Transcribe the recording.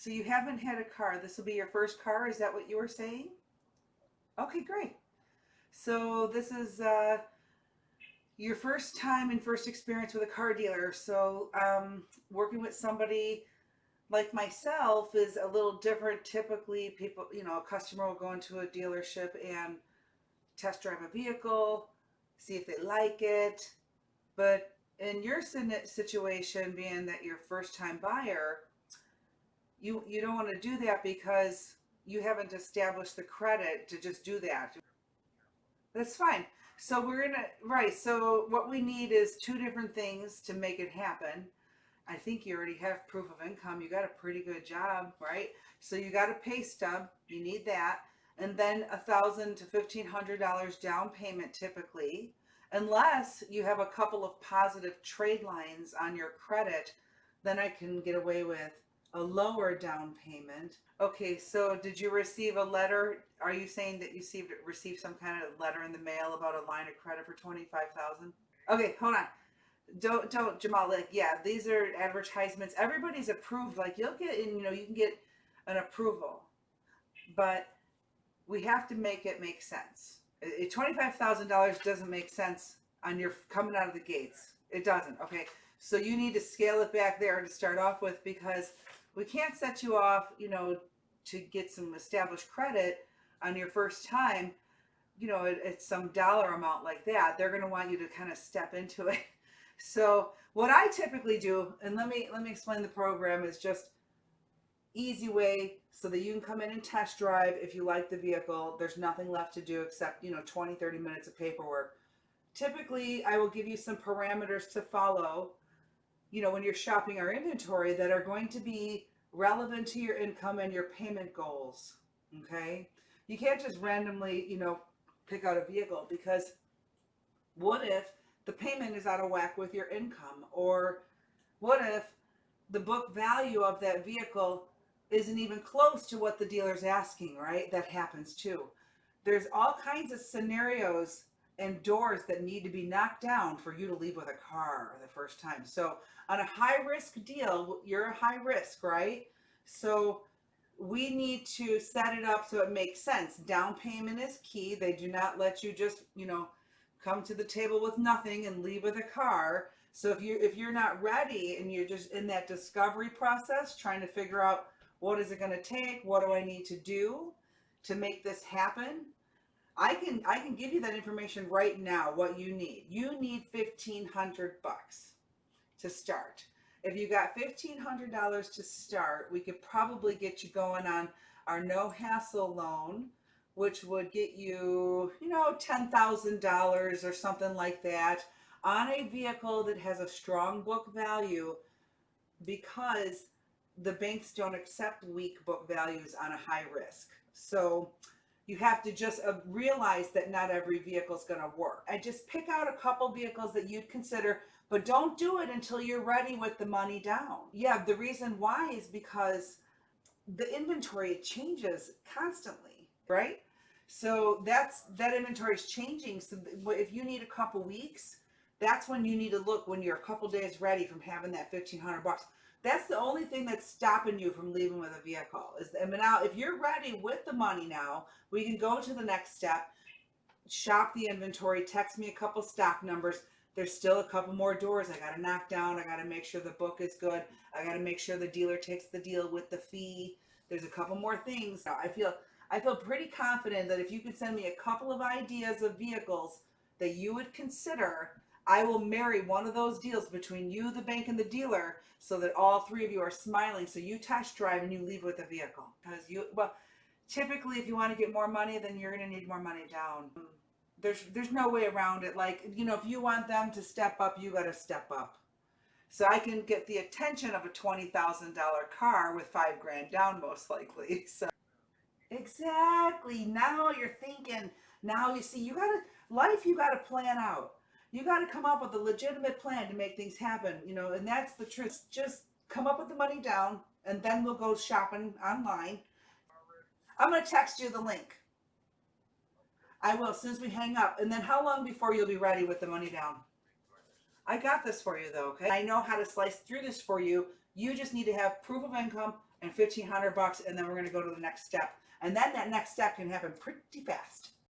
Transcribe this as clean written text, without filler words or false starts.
So you haven't had a car. This will be your first car. Is that what you were saying? Okay, great. So this is your first time and first experience with a car dealer. So working with somebody like myself is a little different. Typically, people, a customer will go into a dealership and test drive a vehicle, see if they like it. But in your situation, being that you're a first time buyer, you don't want to do that because you haven't established the credit to just do that. That's fine. So we're gonna, right. So what we need is two different things to make it happen. I think you already have proof of income. You got a pretty good job, right? So you got a pay stub. You need that, and then $1,000 to $1,500 down payment typically, unless you have a couple of positive trade lines on your credit. Then I can get away with a lower down payment. Okay, so did you receive a letter? Are you saying that you received some kind of letter in the mail about a line of credit for 25,000? Okay, hold on. Don't Jamal, like, yeah, these are advertisements. Everybody's approved. Like, you'll get in, you can get an approval, but we have to make it make sense. $25,000 doesn't make sense on your coming out of the gates. It doesn't. Okay, so you need to scale it back there to start off with, because we can't set you off, to get some established credit on your first time. It's some dollar amount like that. They're going to want you to kind of step into it. So what I typically do, and let me explain the program, is just easy way so that you can come in and test drive. If you like the vehicle, there's nothing left to do except 20-30 minutes of paperwork. Typically I will give you some parameters to follow when you're shopping our inventory that are going to be relevant to your income and your payment goals. Okay, you can't just randomly pick out a vehicle, because what if the payment is out of whack with your income? Or what if the book value of that vehicle isn't even close to what the dealer's asking, right? That happens too. There's all kinds of scenarios and doors that need to be knocked down for you to leave with a car the first time. So on a high risk deal, you're a high risk, right? So we need to set it up so it makes sense. Down payment is key. They do not let you just, come to the table with nothing and leave with a car. So if you're not ready and you're just in that discovery process trying to figure out what is it going to take, what do I need to do to make this happen, I can give you that information right now. What you need 1,500 bucks to start. If you got $1,500 to start, we could probably get you going on our no hassle loan, which would get you, $10,000 or something like that on a vehicle that has a strong book value, because the banks don't accept weak book values on a high risk. So you have to just realize that not every vehicle is going to work. I just pick out a couple vehicles that you'd consider, but don't do it until you're ready with the money down. Yeah, the reason why is because the inventory changes constantly, right? So that inventory is changing. So if you need a couple weeks, that's when you need to look, when you're a couple days ready from having that 1,500 bucks. That's the only thing that's stopping you from leaving with a vehicle. Now, if you're ready with the money now, we can go to the next step. Shop the inventory. Text me a couple stock numbers. There's still a couple more doors I got to knock down. I got to make sure the book is good. I got to make sure the dealer takes the deal with the fee. There's a couple more things. I feel pretty confident that if you could send me a couple of ideas of vehicles that you would consider, I will marry one of those deals between you, the bank, and the dealer, so that all three of you are smiling. So you test drive and you leave with a vehicle. Because typically if you want to get more money, then you're going to need more money down. There's no way around it. Like, if you want them to step up, you got to step up. So I can get the attention of a $20,000 car with $5,000 down, most likely. So exactly. Now you're thinking. Now you see, you got to plan out. You got to come up with a legitimate plan to make things happen, and that's the truth. Just come up with the money down, and then we'll go shopping online. I'm going to text you the link. I will, as soon as we hang up. And then how long before you'll be ready with the money down? I got this for you though, okay? I know how to slice through this for you. You just need to have proof of income and $1,500, and then we're going to go to the next step. And then that next step can happen pretty fast.